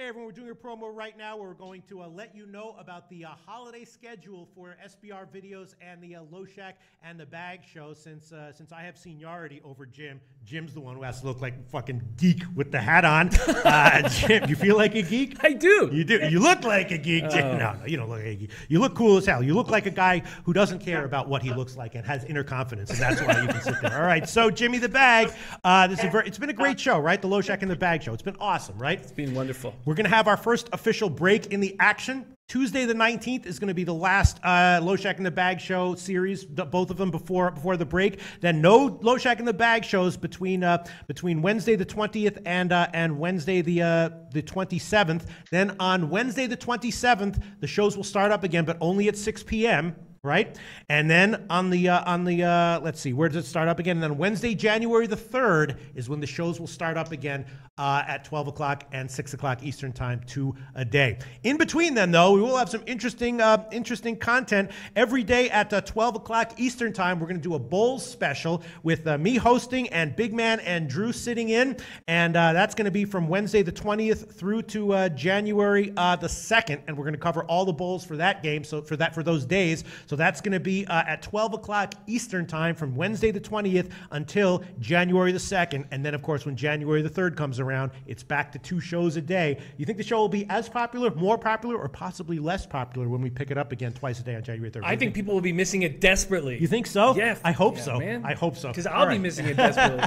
Hey everyone, we're doing a promo right now where we're going to let you know about the holiday schedule for SBR Videos and the Loshak and the Bag show. Since I have seniority over Jim, Jim's the one who has to look like a fucking geek with the hat on. Jim, you feel like a geek? I do. You do. You look like a geek, Jim. No, you don't look like a geek. You look cool as hell. You look like a guy who doesn't care about what he looks like and has inner confidence, and that's why you can sit there. All right, so Jimmy the Bag, it's been a great show, right? The Loshak and the Bag show. It's been awesome, right? It's been wonderful. We're going to have our first official break in the action. Tuesday the 19th is going to be the last Loshak and the Bag show series, both of them before the break. Then no Loshak and the Bag shows between Wednesday the 20th and Wednesday the 27th. Then on Wednesday the 27th, the shows will start up again, but only at 6 p.m., right? And then on the let's see, where does it start up again? And then Wednesday, January the 3rd is when the shows will start up again at 12 o'clock and 6 o'clock Eastern time, 2 a day. In between then, though, we will have some interesting content every day at 12 o'clock Eastern time. We're going to do a Bowls special with me hosting and Big Man and Drew sitting in, and that's going to be from Wednesday the 20th through to January the 2nd, and we're going to cover all the Bowls for that game. So for those days. So that's going to be at 12 o'clock Eastern time from Wednesday the 20th until January the 2nd. And then, of course, when January the 3rd comes around, it's back to 2 shows a day. You think the show will be as popular, more popular, or possibly less popular when we pick it up again twice a day on January 3rd? I think people will be missing it desperately. You think so? Yeah. I hope so. Man. I hope so. Because I'll be missing it desperately.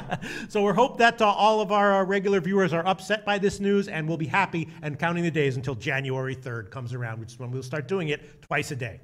So we hope that all of our regular viewers are upset by this news, and we'll be happy and counting the days until January 3rd comes around, which is when we'll start doing it twice a day.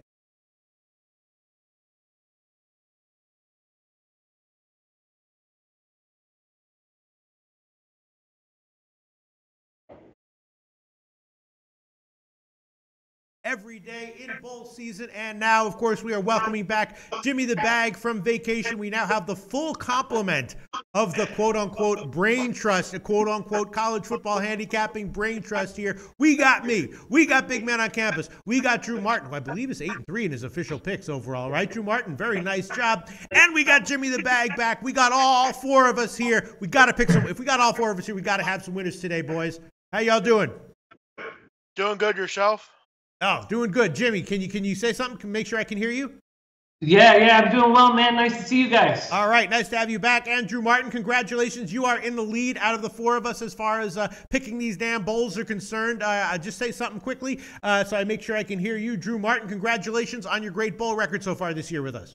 Every day in bowl season, and now, of course, we are welcoming back Jimmy the Bag from vacation. We now have the full complement of the quote-unquote brain trust, a quote-unquote college football handicapping brain trust here. We got me. We got Big Man on Campus. We got Drew Martin, who I believe is 8-3 in his official picks overall, right? Drew Martin, very nice job. And we got Jimmy the Bag back. We got all 4 of us here. We got to pick some. If we got all 4 of us here, we got to have some winners today, boys. How y'all doing? Doing good yourself? Oh, doing good. Jimmy, can you say something? Can make sure I can hear you? Yeah, I'm doing well, man. Nice to see you guys. All right, nice to have you back. Andrew Martin, congratulations. You are in the lead out of the 4 of us as far as picking these damn bowls are concerned. Just say something quickly so I make sure I can hear you. Drew Martin, congratulations on your great bowl record so far this year with us.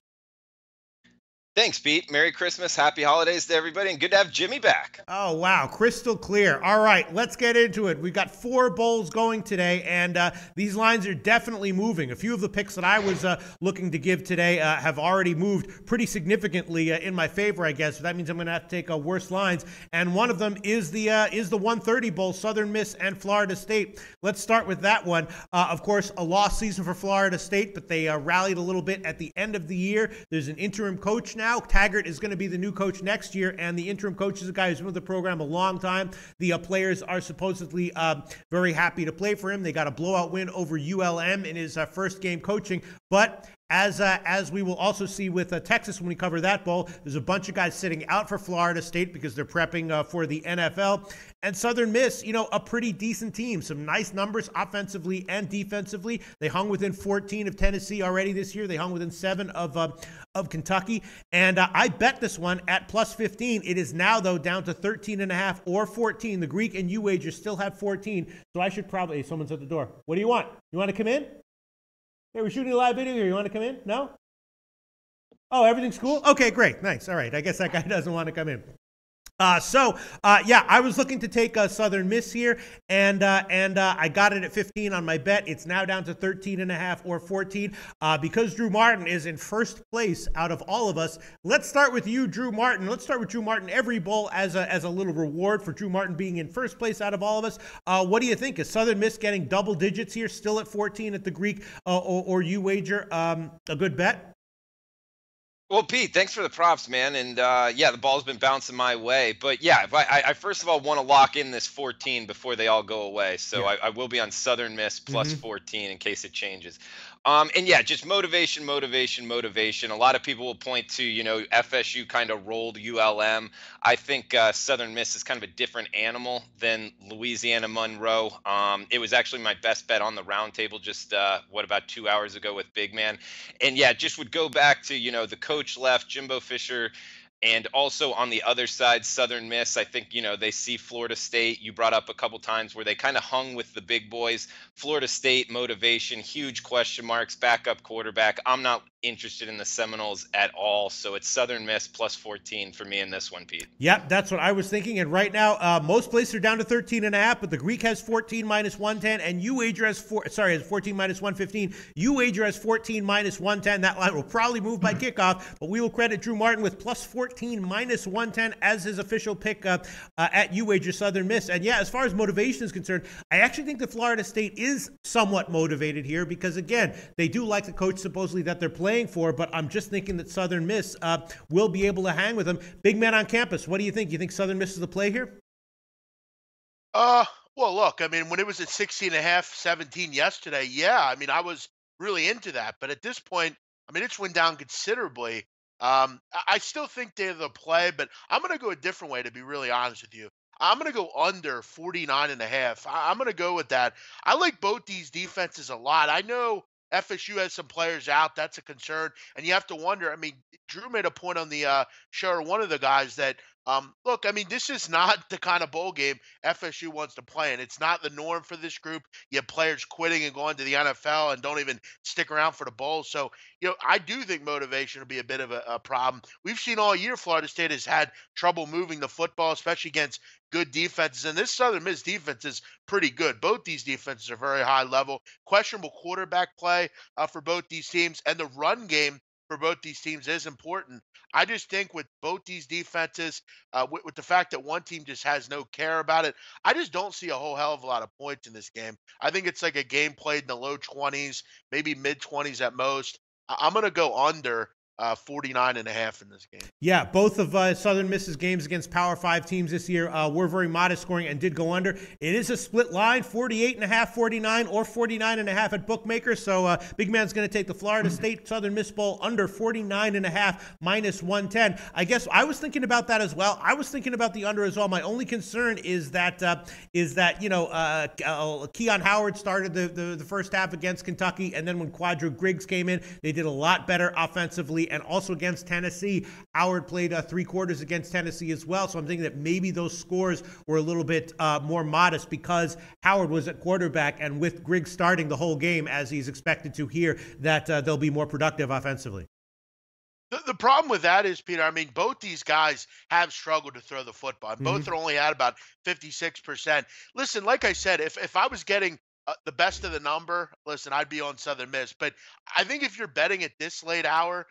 Thanks, Pete. Merry Christmas. Happy holidays to everybody, and good to have Jimmy back. Oh, wow. Crystal clear. All right, let's get into it. We've got 4 bowls going today, and these lines are definitely moving. A few of the picks that I was looking to give today have already moved pretty significantly in my favor, I guess. So that means I'm going to have to take worse lines, and one of them is the 130 Bowl, Southern Miss and Florida State. Let's start with that one. Of course, a lost season for Florida State, but they rallied a little bit at the end of the year. There's an interim coach now. Taggart is going to be the new coach next year, and the interim coach is a guy who's been with the program a long time. The players are supposedly very happy to play for him. They got a blowout win over ULM in his first game coaching, but as we will also see with Texas when we cover that bowl, there's a bunch of guys sitting out for Florida State because they're prepping for the NFL. And Southern Miss, a pretty decent team. Some nice numbers offensively and defensively. They hung within 14 of Tennessee already this year. They hung within 7 of Kentucky. And I bet this one at plus 15. It is now, though, down to 13.5 or 14. The Greek and U-Wager still have 14. So I should probably, hey, someone's at the door. What do you want? You want to come in? Hey, we're shooting a live video here. You want to come in? No? Oh, everything's cool? Okay, great. Nice. All right. I guess that guy doesn't want to come in. Yeah, I was looking to take Southern Miss here, and I got it at 15 on my bet. It's now down to 13.5 or 14 because Drew Martin is in first place out of all of us. Let's start with you, Drew Martin. Let's start with Drew Martin every bowl as a little reward for Drew Martin being in first place out of all of us. What do you think? Is Southern Miss getting double digits here, still at 14 at the Greek or U-Wager? A good bet? Well, Pete, thanks for the props, man. And yeah, the ball's been bouncing my way. But yeah, I first of all want to lock in this 14 before they all go away. So yeah. I will be on Southern Miss plus 14 in case it changes. And yeah, just motivation, motivation, motivation. A lot of people will point to, FSU kind of rolled ULM. I think Southern Miss is kind of a different animal than Louisiana Monroe. It was actually my best bet on the roundtable just, about 2 hours ago with Big Man. And yeah, just would go back to, the coach left, Jimbo Fisher. And also on the other side, Southern Miss, I think, they see Florida State. You brought up a couple times where they kind of hung with the big boys. Florida State motivation, huge question marks, backup quarterback. I'm not interested in the Seminoles at all. So it's Southern Miss plus 14 for me in this one, Pete. Yep, that's what I was thinking. And right now, most places are down to 13.5, but the Greek has 14 minus 110, and UWager has 14 minus 115. UWager has 14 minus 110. That line will probably move by kickoff, but we will credit Drew Martin with plus 14 minus 110 as his official pick at UWager Southern Miss. And yeah, as far as motivation is concerned, I actually think that Florida State is somewhat motivated here because, again, they do like the coach supposedly that they're playing for, but I'm just thinking that Southern Miss will be able to hang with them. Big Man on campus, what do you think? You think Southern Miss is the play here? Well, look, I mean, when it was at 16.5, 17 yesterday, yeah, I mean, I was really into that. But at this point, I mean, it's went down considerably. I still think they're the play, but I'm going to go a different way, to be really honest with you. I'm going to go under 49.5. I'm going to go with that. I like both these defenses a lot. I know FSU has some players out. That's a concern. And you have to wonder, I mean, Drew made a point on the show, or one of the guys, that, look, I mean, this is not the kind of bowl game FSU wants to play in. It's not the norm for this group. You have players quitting and going to the NFL and don't even stick around for the bowl. So, I do think motivation will be a bit of a problem. We've seen all year Florida State has had trouble moving the football, especially against good defenses. And this Southern Miss defense is pretty good. Both these defenses are very high level. Questionable quarterback play for both these teams. And the run game for both these teams is important. I just think with both these defenses, with the fact that one team just has no care about it, I just don't see a whole hell of a lot of points in this game. I think it's like a game played in the low 20s, maybe mid 20s at most. I'm going to go under 49.5 in this game. Yeah, both of Southern Miss's games against Power 5 teams this year were very modest scoring and did go under. It is a split line, 48.5, 49, or 49.5 at bookmakers. So Big Man's going to take the Florida State Southern Miss Bowl under 49.5 minus 110. I guess I was thinking about that as well. I was thinking about the under as well. My only concern is that Keon Howard started the first half against Kentucky, and then when Quadro Griggs came in, they did a lot better offensively. And also against Tennessee, Howard played 3 quarters against Tennessee as well. So I'm thinking that maybe those scores were a little bit more modest because Howard was at quarterback, and with Griggs starting the whole game as he's expected to here, that they'll be more productive offensively. The problem with that is, Peter, I mean, both these guys have struggled to throw the football. And both are only at about 56%. Listen, like I said, if I was getting the best of the number, listen, I'd be on Southern Miss. But I think if you're betting at this late hour,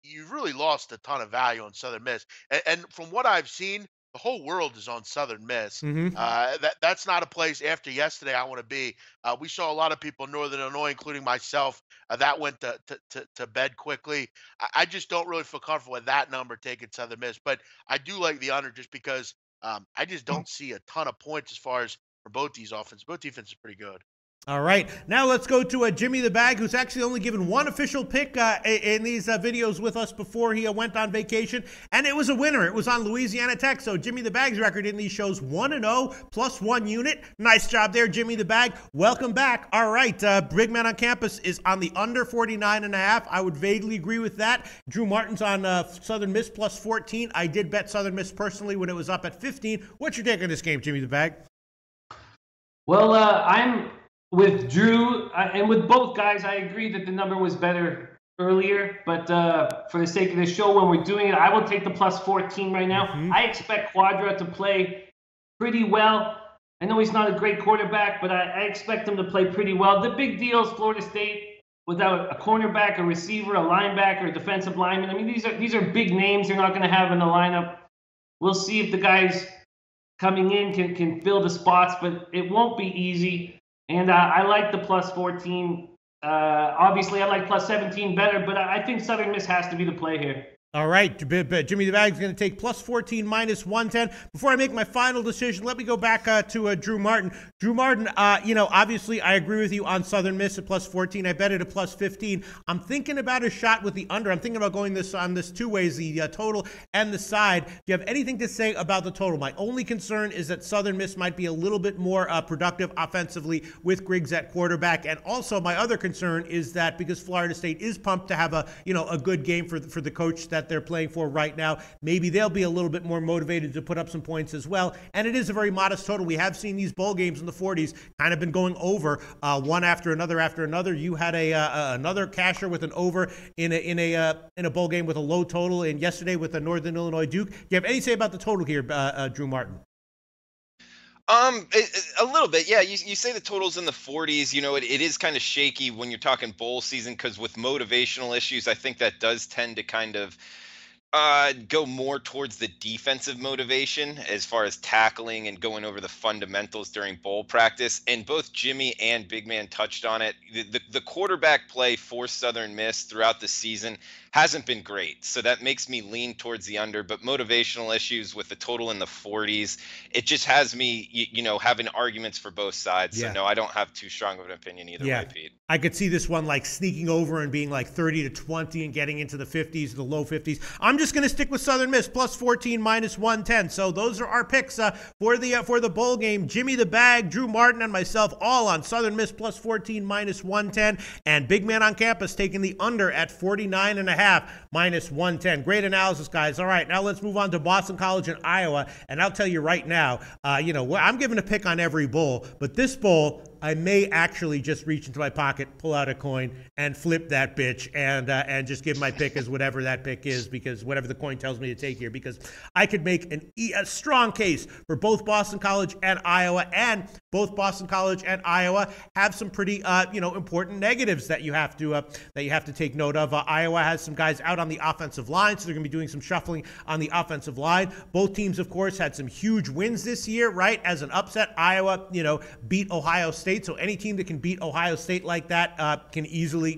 you've really lost a ton of value on Southern Miss. And from what I've seen, the whole world is on Southern Miss. That's not a place after yesterday I want to be. We saw a lot of people in Northern Illinois, including myself, that went to bed quickly. I just don't really feel comfortable with that number taking Southern Miss. But I do like the under just because I just don't see a ton of points as far as for both these offenses. Both defenses are pretty good. All right, now let's go to Jimmy the Bag, who's actually only given one official pick in these videos with us before he went on vacation, and it was a winner. It was on Louisiana Tech, so Jimmy the Bag's record in these shows 1-0 plus 1 unit. Nice job there, Jimmy the Bag. Welcome back. All right, Big Man on Campus is on the under 49.5. I would vaguely agree with that. Drew Martin's on Southern Miss plus 14. I did bet Southern Miss personally when it was up at 15. What's your take on this game, Jimmy the Bag? Well, I'm with Drew, and with both guys, I agree that the number was better earlier. But for the sake of the show, when we're doing it, I will take the plus 14 right now. I expect Quadra to play pretty well. I know he's not a great quarterback, but I expect him to play pretty well. The big deal is Florida State without a cornerback, a receiver, a linebacker, a defensive lineman. I mean, these are big names they're not going to have in the lineup. We'll see if the guys coming in can fill the spots, but it won't be easy. And I like the plus 14. Obviously, I like plus 17 better, but I think Southern Miss has to be the play here. All right, Jimmy the Bag's going to take plus 14 minus 110. Before I make my final decision, let me go back to Drew Martin. Drew Martin, obviously I agree with you on Southern Miss at plus 14. I bet it at plus 15. I'm thinking about a shot with the under. I'm thinking about going on this two ways, the total and the side. Do you have anything to say about the total? My only concern is that Southern Miss might be a little bit more productive offensively with Griggs at quarterback. And also my other concern is that because Florida State is pumped to have a good game for the coach that they're playing for right now, maybe they'll be a little bit more motivated to put up some points as well. And it is a very modest total. We have seen these bowl games in the 40s kind of been going over one after another. You had another casher with an over in a bowl game with a low total, and yesterday with the Northern Illinois Duke. Do you have anything to say about the total here, Drew Martin? A little bit, yeah. You say the total's in the 40s. It is kind of shaky when you're talking bowl season, because with motivational issues, I think that does tend to kind of go more towards the defensive motivation as far as tackling and going over the fundamentals during bowl practice. And both Jimmy and Big Man touched on it. The quarterback play for Southern Miss throughout the season hasn't been great. So that makes me lean towards the under, but motivational issues with the total in the 40s, it just has me, having arguments for both sides. Yeah. So no, I don't have too strong of an opinion either way, Pete. I could see this one like sneaking over and being like 30-20 and getting into the 50s, the low 50s. I'm just going to stick with Southern Miss plus 14 minus 110. So those are our picks for the bowl game. Jimmy the Bag, Drew Martin, and myself all on Southern Miss plus 14 minus 110, and Big Man on Campus taking the under at 49.5 minus 110. Great analysis, guys. All right, now let's move on to Boston College and Iowa. And I'll tell you right now, I'm giving a pick on every bowl, but this bowl, I may actually just reach into my pocket, pull out a coin, and flip that bitch, and just give my pick as whatever that pick is, because whatever the coin tells me to take here, because I could make a strong case for both Boston College and Iowa, and both Boston College and Iowa have some pretty important negatives that you have to take note of. Iowa has some guys out on the offensive line, so they're going to be doing some shuffling on the offensive line. Both teams, of course, had some huge wins this year, right? As an upset, Iowa, beat Ohio State. So any team that can beat Ohio State like that can easily,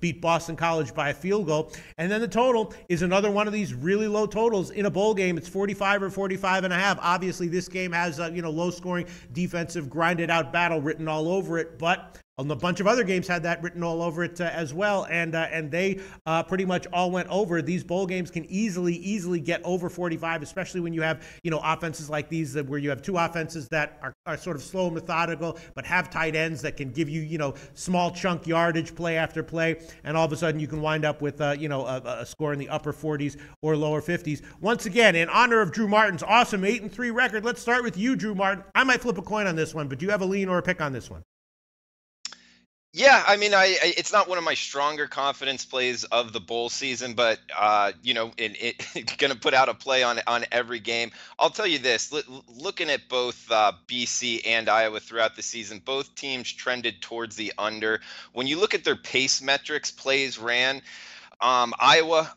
beat Boston College by a field goal. And then the total is another one of these really low totals in a bowl game. It's 45 or 45.5. Obviously, this game has low-scoring, defensive, grinded-out battle written all over it, but a bunch of other games had that written all over it as well, and they pretty much all went over. These bowl games can easily get over 45, especially when you have offenses like these where you have two offenses that are sort of slow and methodical, but have tight ends that can give you small chunk yardage play after play, and all of a sudden you can wind up with a score in the upper 40s or lower 50s. Once again, in honor of Drew Martin's awesome 8-3 record, let's start with you, Drew Martin. I might flip a coin on this one, but do you have a lean or a pick on this one? Yeah, I mean, it's not one of my stronger confidence plays of the bowl season, but gonna put out a play on every game. I'll tell you this: looking at both BC and Iowa throughout the season, both teams trended towards the under. When you look at their pace metrics, plays ran. Iowa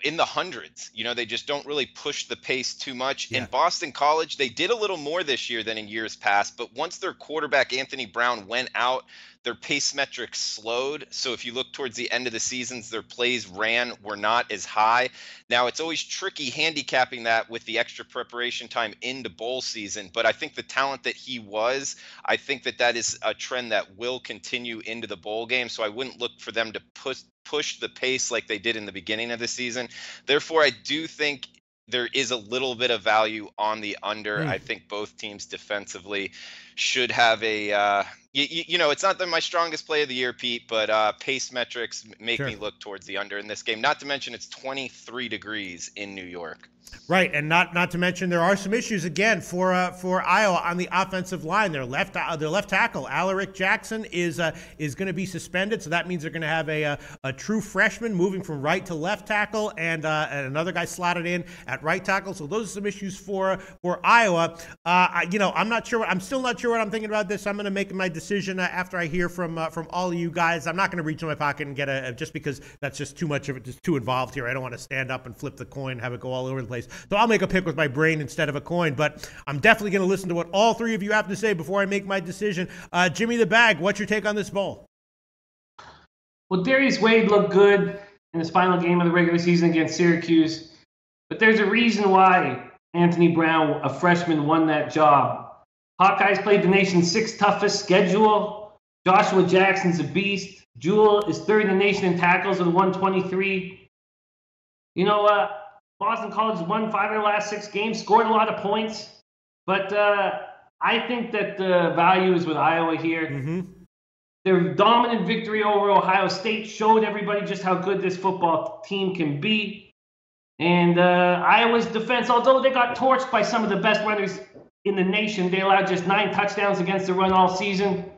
in the hundreds, they just don't really push the pace too much. Yeah. In Boston College, they did a little more this year than in years past, but once their quarterback, Anthony Brown, went out, their pace metrics slowed. So if you look towards the end of the seasons, their plays ran were not as high. Now, it's always tricky handicapping that with the extra preparation time into bowl season, but I think the talent that he was, I think that is a trend that will continue into the bowl game. So I wouldn't look for them to push the pace like they did in the beginning of the season. Therefore, I do think there is a little bit of value on the under. I think both teams defensively should have a it's not my strongest play of the year, Pete, but pace metrics make me look towards the under in this game. Not to mention it's 23 degrees in New York. Right, and not to mention there are some issues again for Iowa on the offensive line. Their left tackle Alaric Jackson is going to be suspended, so that means they're going to have a true freshman moving from right to left tackle, and another guy slotted in at right tackle. So those are some issues for Iowa. I'm still not sure what I'm thinking about this. I'm going to make my decision after I hear from all of you guys. I'm not going to reach in my pocket and get just because that's just too much of it, just too involved here. I don't want to stand up and flip the coin, have it go all over the place. So I'll make a pick with my brain instead of a coin, but I'm definitely going to listen to what all three of you have to say before I make my decision. Jimmy the Bag, what's your take on this bowl? Well, Darius Wade looked good. in his final game of the regular season against Syracuse. But there's a reason why Anthony Brown, a freshman, won that job. Hawkeyes played the nation's sixth toughest schedule. Joshua Jackson's a beast. Jewell is third in the nation in tackles with 123. You know, Boston College has won 5 of their last 6 games, scored a lot of points. But I think that the value is with Iowa here. Mm-hmm. Their dominant victory over Ohio State showed everybody just how good this football team can be. And Iowa's defense, although they got torched by some of the best runners in the nation, they allowed just 9 touchdowns against the run all season.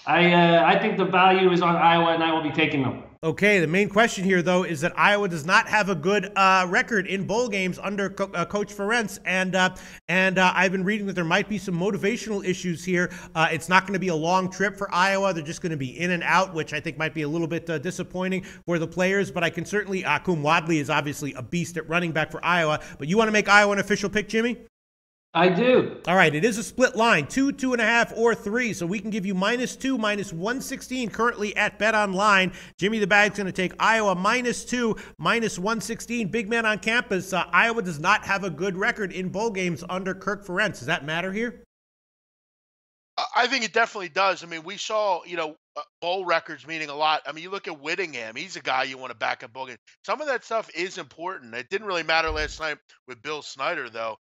I think the value is on Iowa, and I will be taking them. Okay, the main question here, though, is that Iowa does not have a good record in bowl games under Coach Ferentz, and I've been reading that there might be some motivational issues here. It's not going to be a long trip for Iowa. They're just going to be in and out, which I think might be a little bit disappointing for the players, but I can certainly, Akum Wadley is obviously a beast at running back for Iowa, but you want to make Iowa an official pick, Jimmy? I do. All right, it is a split line, 2, 2.5, or 3. So we can give you -2, -116 currently at BetOnline. Jimmy the Bag's going to take Iowa -2, -116. Big man on campus. Iowa does not have a good record in bowl games under Kirk Ferentz. Does that matter here? I think it definitely does. I mean, we saw, bowl records meaning a lot. I mean, you look at Whittingham. He's a guy you want to back up bowl game. Some of that stuff is important. It didn't really matter last night with Bill Snyder, though.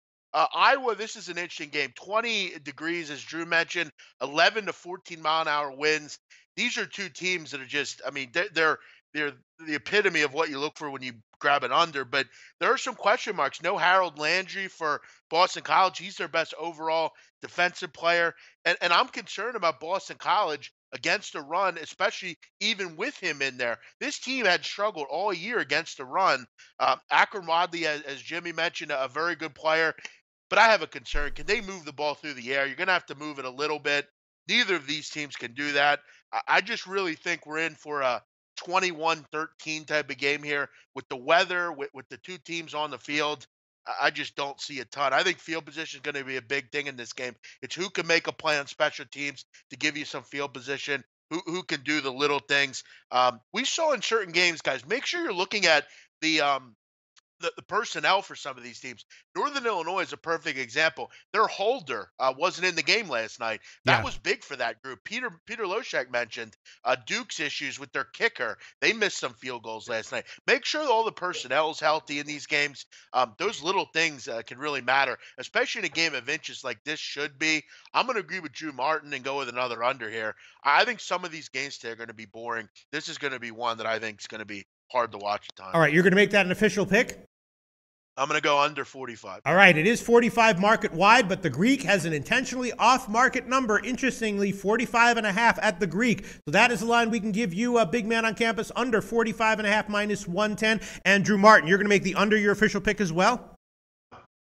Iowa, this is an interesting game. 20 degrees, as Drew mentioned, 11 to 14 mile an hour winds. These are two teams that are just, I mean, they're the epitome of what you look for when you grab an under. But there are some question marks. No Harold Landry for Boston College. He's their best overall defensive player. And I'm concerned about Boston College against the run, especially even with him in there. This team had struggled all year against the run. Akron Wadley, as Jimmy mentioned, a very good player. But I have a concern. Can they move the ball through the air? You're going to have to move it a little bit. Neither of these teams can do that. I just really think we're in for a 21-13 type of game here with the weather, with the two teams on the field. I just don't see a ton. I think field position is going to be a big thing in this game. It's who can make a play on special teams to give you some field position, who can do the little things. We saw in certain games, guys, make sure you're looking at the personnel for some of these teams. Northern Illinois is a perfect example. Their holder wasn't in the game last night. That was big for that group. Peter Loshak mentioned Duke's issues with their kicker. They missed some field goals last night. Make sure that all the personnel is healthy in these games. Those little things can really matter, especially in a game of inches like this should be. I'm going to agree with Drew Martin and go with another under here. I think some of these games today are going to be boring. This is going to be one that I think is going to be hard to watch at times. All right, you're going to make that an official pick? I'm going to go under 45. All right, it is 45 market wide, but the Greek has an intentionally off-market number. Interestingly, 45.5 at the Greek. So that is the line we can give you, a big man on campus, under 45.5 -110. And Drew Martin, you're going to make the under your official pick as well?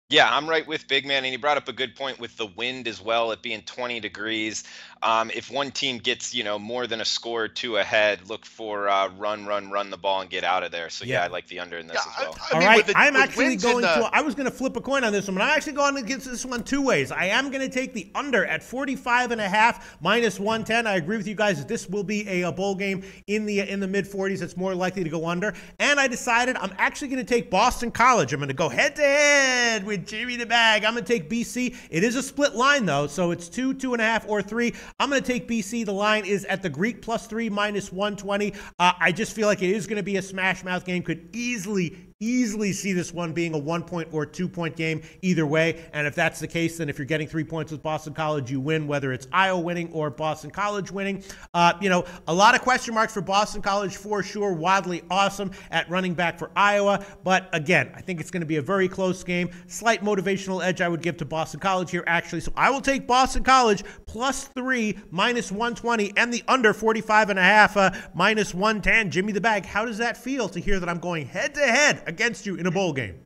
Yeah, I'm right with Big Man, and he brought up a good point with the wind as well, it being 20 degrees. If one team gets, more than a score or two ahead, look for run the ball and get out of there. So yeah, I like the under in this as well. All right, I'm actually going to. I was going to flip a coin on this one, but I'm actually going against this one two ways. I am going to take the under at 45.5 -110. I agree with you guys that this will be a bowl game in the mid 40s. It's more likely to go under. And I decided I'm actually going to take Boston College. I'm going to go head to head with Jimmy the Bag. I'm going to take BC. It is a split line though, so it's 2, 2.5, or 3. I'm going to take BC. The line is at the Greek +3 -120. I just feel like it is going to be a smash mouth game. Could easily see this one being a 1-point or 2-point game either way. And if that's the case, then if you're getting 3 points with Boston College, you win, whether it's Iowa winning or Boston College winning. A lot of question marks for Boston College for sure. Wadley, awesome at running back for Iowa. But again, I think it's going to be a very close game. Slight motivational edge I would give to Boston College here, actually. So I will take Boston College +3 -120 and the under 45.5 -110. Jimmy the Bag, how does that feel to hear that I'm going head to head against you in a bowl game?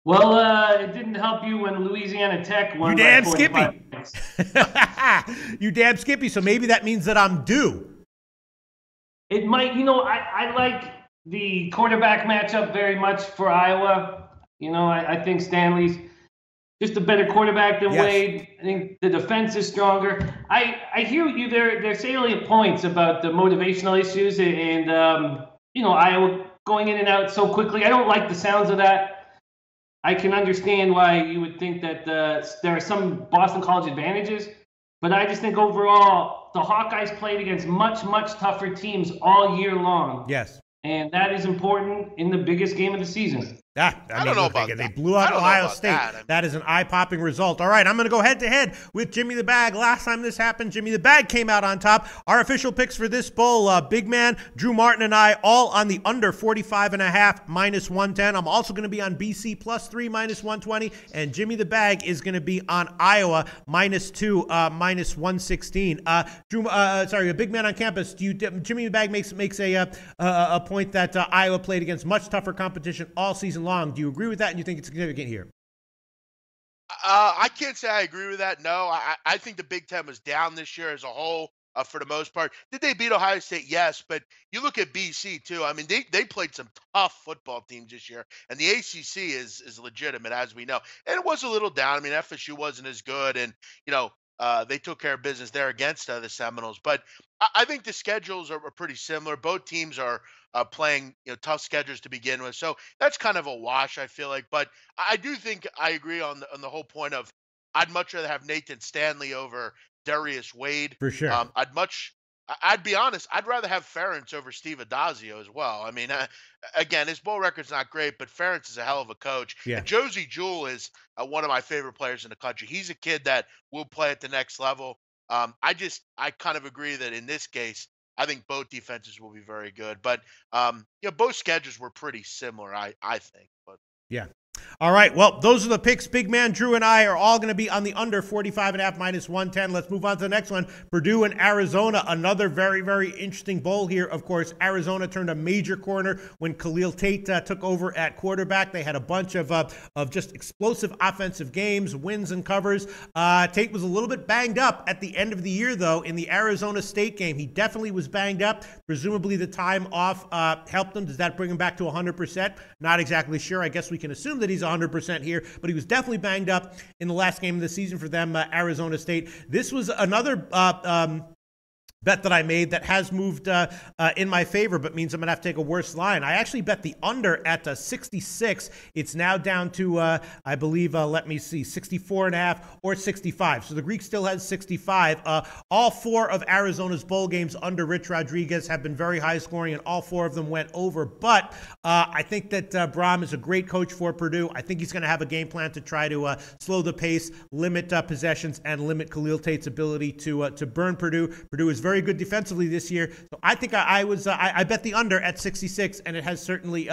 Well, it didn't help you when Louisiana Tech won. You damn Skippy. You damn Skippy. So maybe that means that I'm due. It might. I like the quarterback matchup very much for Iowa. I think Stanley's just a better quarterback than Wade. I think the defense is stronger. I hear you. They're salient points about the motivational issues, and Iowa going in and out so quickly. I don't like the sounds of that. I can understand why you would think that there are some Boston College advantages, but I just think overall the Hawkeyes played against much, much tougher teams all year long. Yes. And that is important in the biggest game of the season. I don't know about that. They blew out Ohio State. That is an eye-popping result. All right, I'm going to go head-to-head with Jimmy the Bag. Last time this happened, Jimmy the Bag came out on top. Our official picks for this bowl, Big Man, Drew Martin, and I, all on the under 45.5, minus 110. I'm also going to be on BC +3, minus 120. And Jimmy the Bag is going to be on Iowa, -2, minus 116. A Big Man on campus. Jimmy the Bag makes a point that Iowa played against much tougher competition all season long. Do you agree with that, and you think it's significant here? I can't say I agree with that. No, I think the Big Ten was down this year as a whole for the most part. Did they beat Ohio State? Yes, but you look at BC too. I mean, they played some tough football teams this year, and the ACC is legitimate, as we know. And it was a little down. I mean, FSU wasn't as good, and they took care of business there against the Seminoles. But I think the schedules are pretty similar. Both teams are playing tough schedules to begin with, so that's kind of a wash, I feel like. But I do think I agree on the whole point of I'd much rather have Nathan Stanley over Darius Wade. For sure. I'd be honest, I'd rather have Ferentz over Steve Adazio as well. I mean, again, his bowl record's not great, but Ferentz is a hell of a coach. Yeah. And Josie Jewell is one of my favorite players in the country. He's a kid that will play at the next level. I kind of agree that in this case, I think both defenses will be very good. But both schedules were pretty similar, I think. But yeah. All right, well, those are the picks. Big Man, Drew, and I are all going to be on the under 45.5, minus 110. Let's move on to the next one. Purdue and Arizona, another very, very interesting bowl here. Of course, Arizona turned a major corner when Khalil Tate took over at quarterback. They had a bunch of just explosive offensive games, wins and covers. Tate was a little bit banged up at the end of the year, though, in the Arizona State game. He definitely was banged up. Presumably the time off helped him. Does that bring him back to 100%? Not exactly sure. I guess we can assume that he's 100% here, but he was definitely banged up in the last game of the season for them, Arizona State. This was another bet that I made that has moved in my favor, but means I'm going to have to take a worse line. I actually bet the under at 66. It's now down to, I believe, 64.5 or 65. So the Greek still has 65. All four of Arizona's bowl games under Rich Rodriguez have been very high scoring, and all four of them went over. But I think that Brahm is a great coach for Purdue. I think he's going to have a game plan to try to slow the pace, limit possessions, and limit Khalil Tate's ability to burn Purdue. Purdue is very good defensively this year. So I think I bet the under at 66, and it has certainly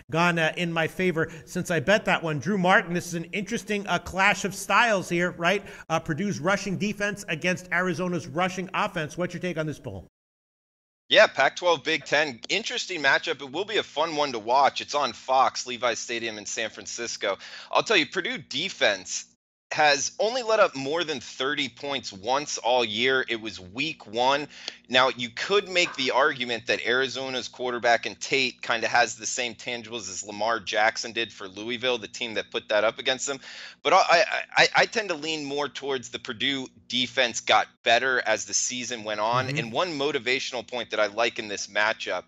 gone in my favor since I bet that one. Drew Martin, this is an interesting clash of styles here, right? Purdue's rushing defense against Arizona's rushing offense. What's your take on this poll? Yeah, Pac-12 Big Ten. Interesting matchup. It will be a fun one to watch. It's on Fox, Levi's Stadium in San Francisco. I'll tell you, Purdue defense has only let up more than 30 points once all year. It was week 1. Now, you could make the argument that Arizona's quarterback and Tate kind of has the same tangibles as Lamar Jackson did for Louisville, the team that put that up against them. But I tend to lean more towards the Purdue defense got better as the season went on. Mm-hmm. And one motivational point that I like in this matchup,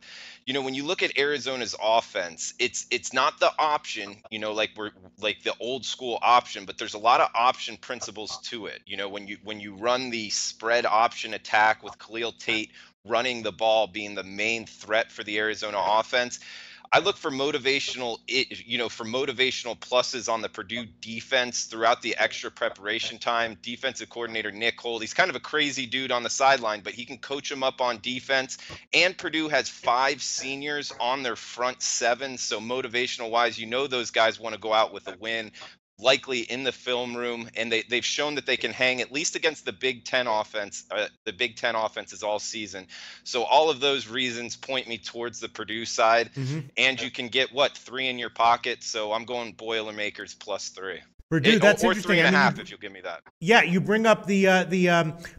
when you look at Arizona's offense, it's not the option, like the old school option, but there's a lot of option principles to it. When you run the spread option attack with Khalil Tate running the ball being the main threat for the Arizona offense, I look for motivational pluses on the Purdue defense throughout the extra preparation time. Defensive coordinator Nick Holt, he's kind of a crazy dude on the sideline, but he can coach them up on defense. And Purdue has 5 seniors on their front 7, so motivational wise, those guys want to go out with a win, likely in the film room, and they've shown that they can hang at least against the Big Ten offense. The Big Ten offenses all season. So all of those reasons point me towards the Purdue side, and you can get 3 in your pocket. So I'm going Boilermakers +3. Purdue, that's or interesting. 3.5 if you'll give me that. Yeah, you bring up the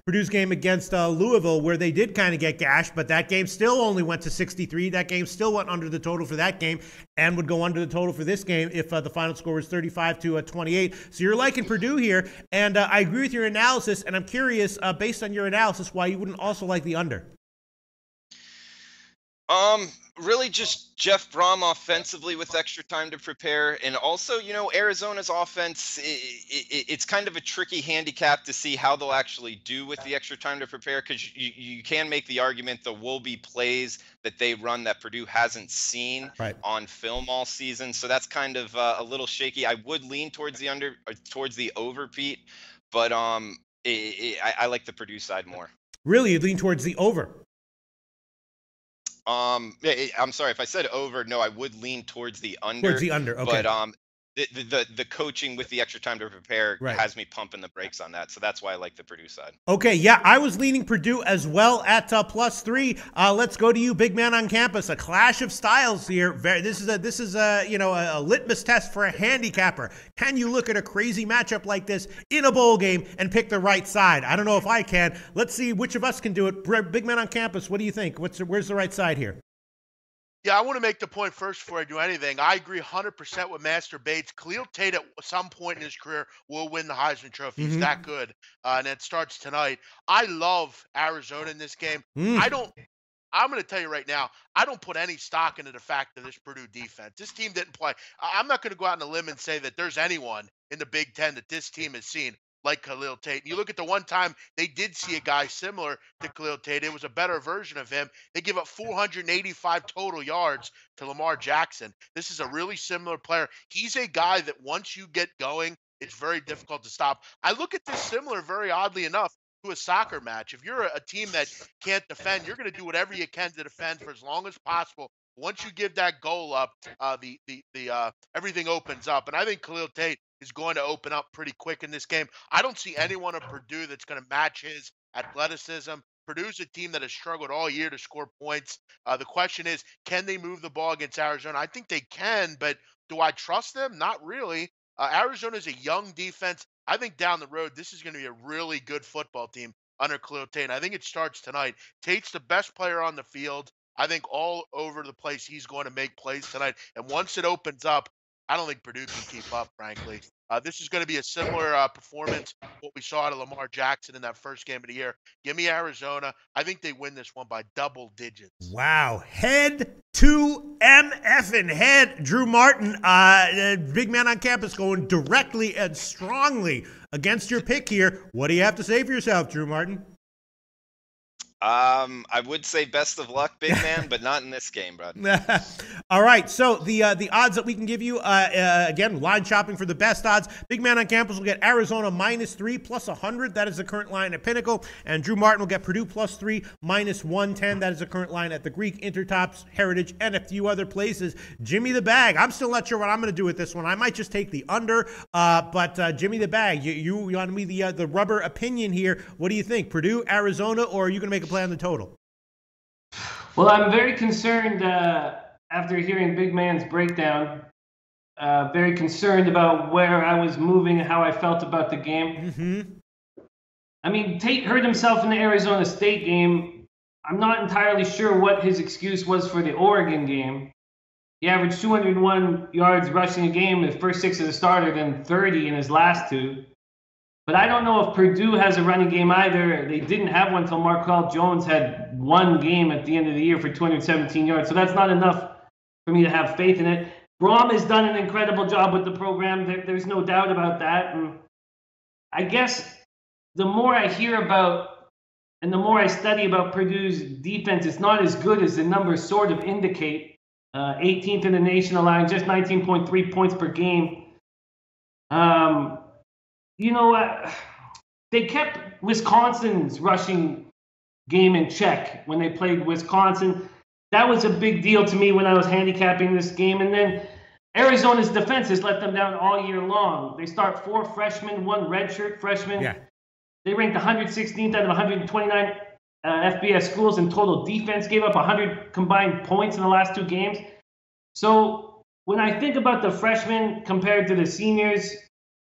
Purdue's game against Louisville, where they did kind of get gashed, but that game still only went to 63. That game still went under the total for that game, and would go under the total for this game if the final score was 35-28. So you're liking Purdue here, and I agree with your analysis, and I'm curious, based on your analysis, why you wouldn't also like the under. Really just Jeff Brom offensively with extra time to prepare. And also, Arizona's offense, it's kind of a tricky handicap to see how they'll actually do with the extra time to prepare, because you can make the argument there will be plays that they run that Purdue hasn't seen on film all season. So that's kind of a little shaky. I would lean towards the over, Pete, but I like the Purdue side more. Really, you lean towards the over? I'm sorry if I said over. No, I would lean towards the under. Towards the under, okay. But the coaching with the extra time to prepare has me pumping the brakes on that. So that's why I like the Purdue side. Okay, yeah, I was leaning Purdue as well at +3. Let's go to you, big man on campus. A clash of styles here. This is a litmus test for a handicapper. Can you look at a crazy matchup like this in a bowl game and pick the right side? I don't know if I can. Let's see which of us can do it. Big man on campus, what do you think? Where's the right side here? Yeah, I want to make the point first before I do anything. I agree 100% with Master Bates. Khalil Tate at some point in his career will win the Heisman Trophy. He's that good, and it starts tonight. I love Arizona in this game. I'm going to tell you right now, I don't put any stock into the fact of this Purdue defense. This team didn't play. I'm not going to go out on a limb and say that there's anyone in the Big Ten that this team has seen like Khalil Tate. And you look at the one time they did see a guy similar to Khalil Tate, it was a better version of him. They give up 485 total yards to Lamar Jackson. This is a really similar player. He's a guy that once you get going, it's very difficult to stop. I look at this similar, very oddly enough, to a soccer match. If you're a team that can't defend, you're going to do whatever you can to defend for as long as possible. Once you give that goal up, everything opens up. And I think Khalil Tate is going to open up pretty quick in this game. I don't see anyone at Purdue that's going to match his athleticism. Purdue's a team that has struggled all year to score points. The question is, can they move the ball against Arizona? I think they can, but do I trust them? Not really. Arizona's a young defense. I think down the road, this is going to be a really good football team under Khalil Tate. I think it starts tonight. Tate's the best player on the field. I think all over the place he's going to make plays tonight. And once it opens up, I don't think Purdue can keep up, frankly. This is going to be a similar performance what we saw out of Lamar Jackson in that first game of the year. Give me Arizona. I think they win this one by double digits. Wow. Head to MFing head. Drew Martin, big man on campus, going directly and strongly against your pick here. What do you have to say for yourself, Drew Martin? I would say best of luck, big man, but not in this game, bro. All right, so the odds that we can give you, again, line shopping for the best odds. Big man on campus will get Arizona -3 plus 100. That is the current line at Pinnacle. And Drew Martin will get Purdue +3 -110. That is the current line at the Greek, Intertops, Heritage, and a few other places. Jimmy the Bag. I'm still not sure what I'm going to do with this one. I might just take the under, but Jimmy the Bag, you want me the rubber opinion here. What do you think? Purdue, Arizona, or are you going to make a play on the total? Well, I'm very concerned after hearing Big Man's breakdown. Very concerned about where I was moving and how I felt about the game. I mean, Tate hurt himself in the Arizona State game. I'm not entirely sure what his excuse was for the Oregon game. He averaged 201 yards rushing a game in the first 6 as a starter, then 30 in his last 2. But I don't know if Purdue has a running game either. They didn't have one until Marquel Jones had one game at the end of the year for 217 yards. So that's not enough for me to have faith in it. Brom has done an incredible job with the program. There's no doubt about that. And I guess the more I hear about and the more I study about Purdue's defense, it's not as good as the numbers sort of indicate. 18th in the nation allowing just 19.3 points per game. They kept Wisconsin's rushing game in check when they played Wisconsin. That was a big deal to me when I was handicapping this game. And then Arizona's defense has let them down all year long. They start 4 freshmen, 1 redshirt freshman. Yeah. They ranked 116th out of 129 FBS schools in total defense, gave up 100 combined points in the last 2 games. So when I think about the freshmen compared to the seniors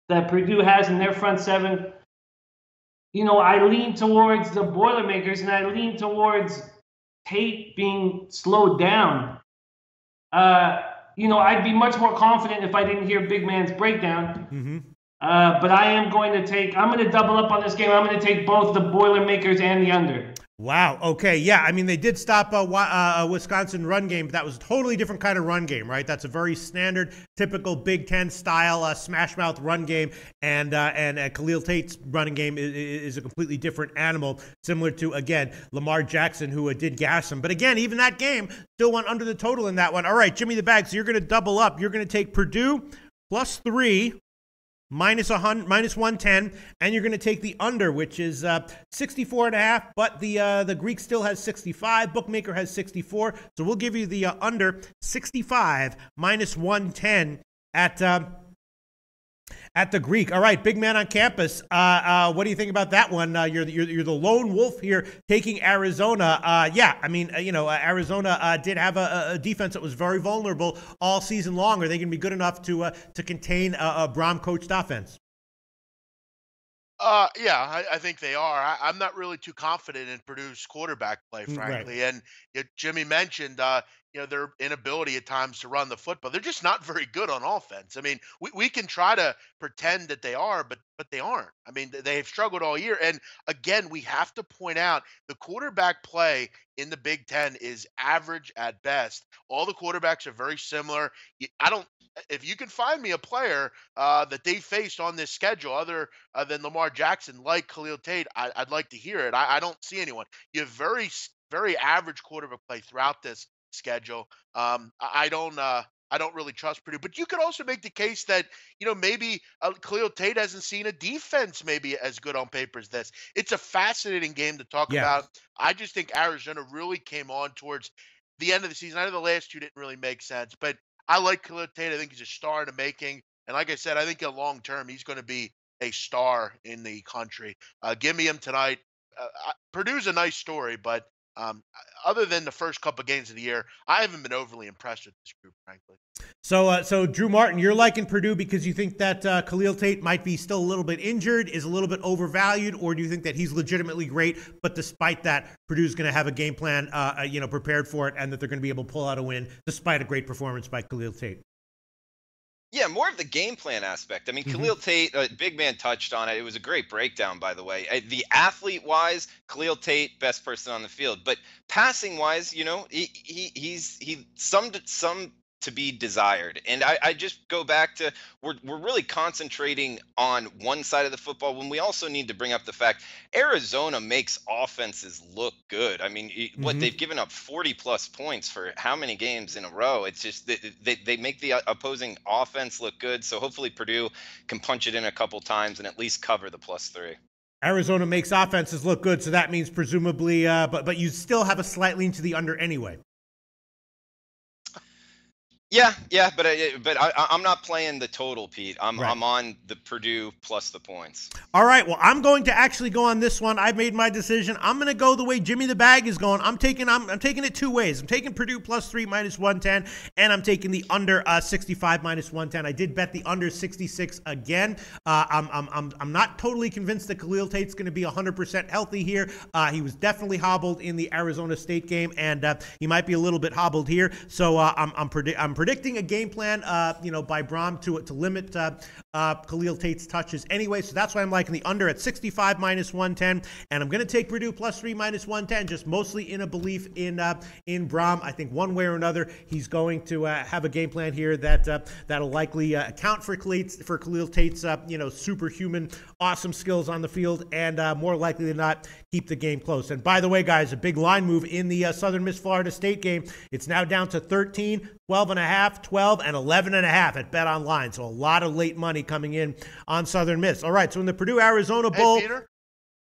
that Purdue has in their front 7, I lean towards the Boilermakers, and I lean towards Tate being slowed down. I'd be much more confident if I didn't hear Big Man's breakdown. But I'm going to double up on this game. I'm going to take both the Boilermakers and the under. Wow. Okay. Yeah. I mean, they did stop a Wisconsin run game, but that was a totally different kind of run game, right? That's a very standard, typical Big Ten style smash mouth run game, and Khalil Tate's running game is a completely different animal, similar to, again, Lamar Jackson, who did gas him. But again, even that game still went under the total in that one. All right, Jimmy the Bag. So you're going to double up. You're going to take Purdue +3. Minus 110, and you're going to take the under, which is 64.5, but the Greek still has 65. Bookmaker has 64, so we'll give you the under 65 minus 110 at the Greek. All right, big man on campus. What do you think about that one? You're the lone wolf here, taking Arizona. Yeah, I mean, Arizona did have a defense that was very vulnerable all season long. Are they going to be good enough to contain a Brom-coached offense? Yeah, I think they are. I'm not really too confident in Purdue's quarterback play, frankly. Right. And Jimmy mentioned, their inability at times to run the football. They're just not very good on offense. I mean, we can try to pretend that they are, but they aren't. I mean, they have struggled all year. And again, we have to point out the quarterback play in the Big Ten is average at best. All the quarterbacks are very similar. If you can find me a player that they faced on this schedule other than Lamar Jackson, like Khalil Tate, I'd like to hear it. I don't see anyone. You have very, very average quarterback play throughout this schedule. I don't really trust Purdue, but you could also make the case that maybe Khalil Tate hasn't seen a defense maybe as good on paper as this. It's a fascinating game to talk about. I just think Arizona really came on towards the end of the season. I know the last two didn't really make sense, but I like Khalil Tate. I think he's a star in the making, and like I said, I think in long term he's going to be a star in the country. Give me him tonight. Purdue's a nice story, but other than the first couple of games of the year, I haven't been overly impressed with this group, frankly. So Drew Martin, you're liking Purdue because you think that Khalil Tate might be still a little bit injured, is a little bit overvalued, or do you think that he's legitimately great, but despite that, Purdue's going to have a game plan, prepared for it, and that they're going to be able to pull out a win despite a great performance by Khalil Tate? Yeah, more of the game plan aspect. I mean, Khalil Tate, big man touched on it. It was a great breakdown, by the way. The athlete-wise, Khalil Tate, best person on the field. But passing-wise, he's some to be desired. And I just go back to we're really concentrating on one side of the football when we also need to bring up the fact Arizona makes offenses look good. I mean, they've given up 40 plus points for how many games in a row? It's just they make the opposing offense look good. So hopefully Purdue can punch it in a couple times and at least cover the +3. Arizona makes offenses look good, so that means presumably, but you still have a slight lean to the under anyway. Yeah, but I'm not playing the total, Pete. I'm on the Purdue plus the points. All right, well, I'm going to actually go on this one. I've made my decision. I'm going to go the way Jimmy the Bag is going. I'm taking it two ways. I'm taking Purdue +3 minus 110, and I'm taking the under 65 minus 110. I did bet the under 66 again. I'm not totally convinced that Khalil Tate's going to be 100% healthy here. He was definitely hobbled in the Arizona State game, and he might be a little bit hobbled here. So I'm predicting a game plan, by Brom to limit Khalil Tate's touches anyway. So that's why I'm liking the under at 65 minus 110. And I'm going to take Purdue +3 minus 110, just mostly in a belief in Brom. I think one way or another, he's going to have a game plan here that'll likely account for Khalil Tate's, superhuman, awesome skills on the field, and more likely than not, keep the game close. And by the way, guys, a big line move in the Southern Miss Florida State game. It's now down to 13, 12.5, 12, and 11.5 at Bet Online. So a lot of late money coming in on Southern Miss. All right, so in the Purdue-Arizona Bowl, hey, Peter?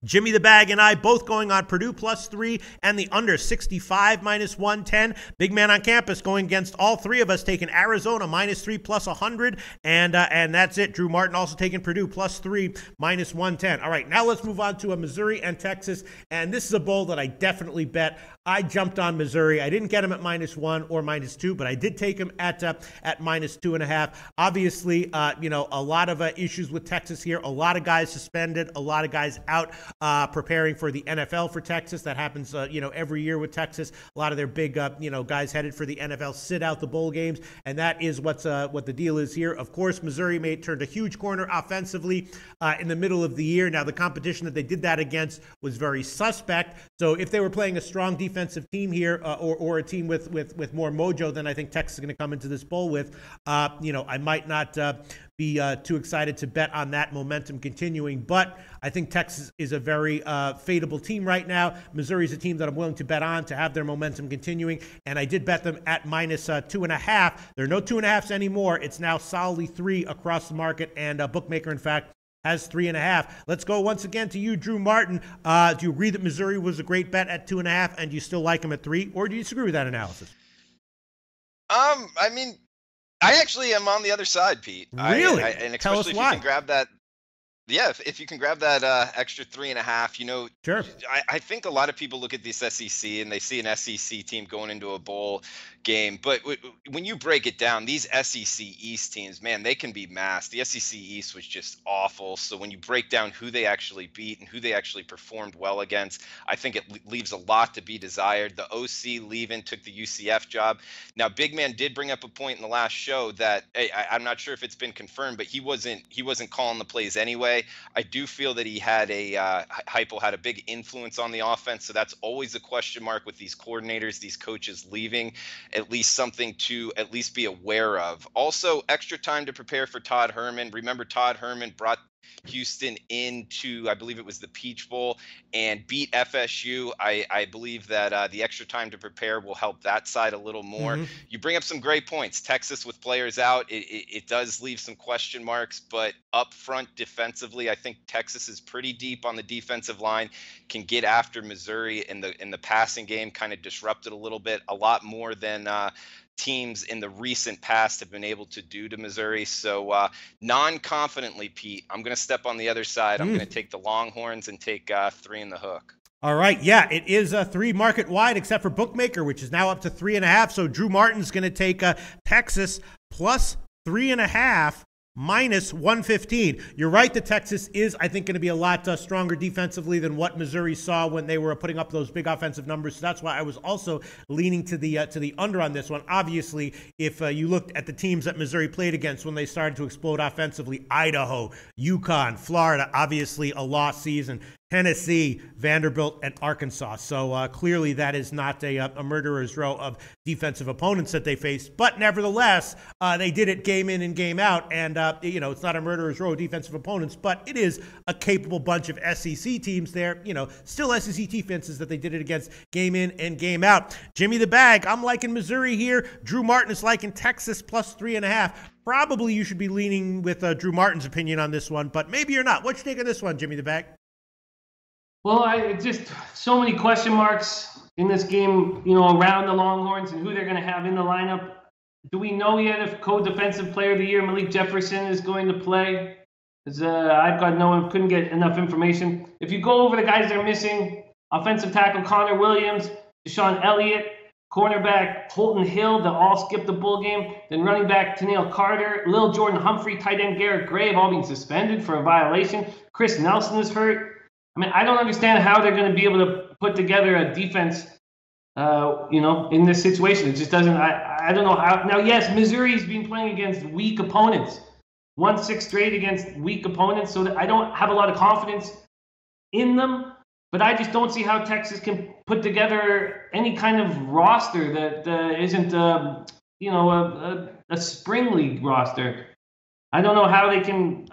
Jimmy the Bag and I both going on Purdue +3 and the under 65 minus 110. Big man on campus going against all three of us, taking Arizona -3 plus 100. And that's it. Drew Martin also taking Purdue +3 minus 110. All right, now let's move on to Missouri and Texas. And this is a bowl that I definitely bet. I jumped on Missouri. I didn't get him at -1 or -2, but I did take him at -2.5. Obviously, a lot of issues with Texas here. A lot of guys suspended, a lot of guys out. preparing for the NFL for Texas. That happens, every year with Texas. A lot of their big, guys headed for the NFL sit out the bowl games, and that is what the deal is here. Of course, Missouri turned a huge corner offensively in the middle of the year. Now, the competition that they did that against was very suspect. So if they were playing a strong defensive team here, or a team with more mojo than I think Texas is going to come into this bowl with, I might not be too excited to bet on that momentum continuing. But I think Texas is a very fadeable team right now. Missouri's a team that I'm willing to bet on to have their momentum continuing, and I did bet them at minus 2.5. There are no 2.5s anymore. It's now solidly 3 across the market, and Bookmaker, in fact, has 3.5. Let's go once again to you, Drew Martin. Do you agree that Missouri was a great bet at 2.5, and do you still like them at 3, or do you disagree with that analysis? I actually am on the other side, Pete. Really? And especially Tell us if why. you can grab that. Yeah, if you can grab that extra 3.5, Sure. I think a lot of people look at this SEC and they see an SEC team going into a bowl game. But when you break it down, these SEC East teams, man, they can be masked. The SEC East was just awful. So when you break down who they actually beat and who they actually performed well against, I think it leaves a lot to be desired. The OC leaving took the UCF job. Now, Big Man did bring up a point in the last show that I'm not sure if it's been confirmed, but he wasn't calling the plays anyway. I do feel that he had Heupel had a big influence on the offense, so that's always a question mark with these coordinators, these coaches leaving. At least something to at least be aware of. Also, extra time to prepare for Todd Herman. Remember, Todd Herman brought Houston into, I believe it was the Peach Bowl, and beat FSU. I believe that the extra time to prepare will help that side a little more. Mm-hmm. You bring up some great points. Texas with players out, it does leave some question marks, but up front defensively, I think Texas is pretty deep on the defensive line, can get after Missouri in the passing game, kind of disrupt it a little bit, a lot more than teams in the recent past have been able to do to Missouri. So non-confidently, Pete, I'm going to step on the other side. I'm going to take the Longhorns and take 3 in the hook. All right. Yeah, it is 3 market wide, except for Bookmaker, which is now up to 3.5. So Drew Martin's going to take Texas plus 3.5. minus 115. You're right that Texas is, I think, going to be a lot stronger defensively than what Missouri saw when they were putting up those big offensive numbers. So that's why I was also leaning to the under on this one. Obviously, if you looked at the teams that Missouri played against when they started to explode offensively, Idaho, UConn, Florida, obviously a lost season. Tennessee, Vanderbilt, and Arkansas. So clearly that is not a murderer's row of defensive opponents that they faced. But nevertheless, they did it game in and game out. And, it's not a murderer's row of defensive opponents, but it is a capable bunch of SEC teams there. Still SEC defenses that they did it against game in and game out. Jimmy the Bag, I'm liking Missouri here. Drew Martin is liking Texas plus 3.5. Probably you should be leaning with Drew Martin's opinion on this one, but maybe you're not. What's your take on this one, Jimmy the Bag? Well, just so many question marks in this game, around the Longhorns and who they're going to have in the lineup. Do we know yet if co-defensive player of the year Malik Jefferson is going to play? Couldn't get enough information. If you go over the guys that are missing, offensive tackle Connor Williams, Deshaun Elliott, cornerback Holton Hill, that all skipped the bowl game, then running back Tennille Carter, Lil Jordan Humphrey, tight end Garrett Gray have all been suspended for a violation. Chris Nelson is hurt. I don't understand how they're going to be able to put together a defense, in this situation. It just doesn't. I don't know how. Now, yes, Missouri's been playing against weak opponents, 1-6 straight against weak opponents, so I don't have a lot of confidence in them. But I just don't see how Texas can put together any kind of roster that isn't, a spring league roster. I don't know how they can.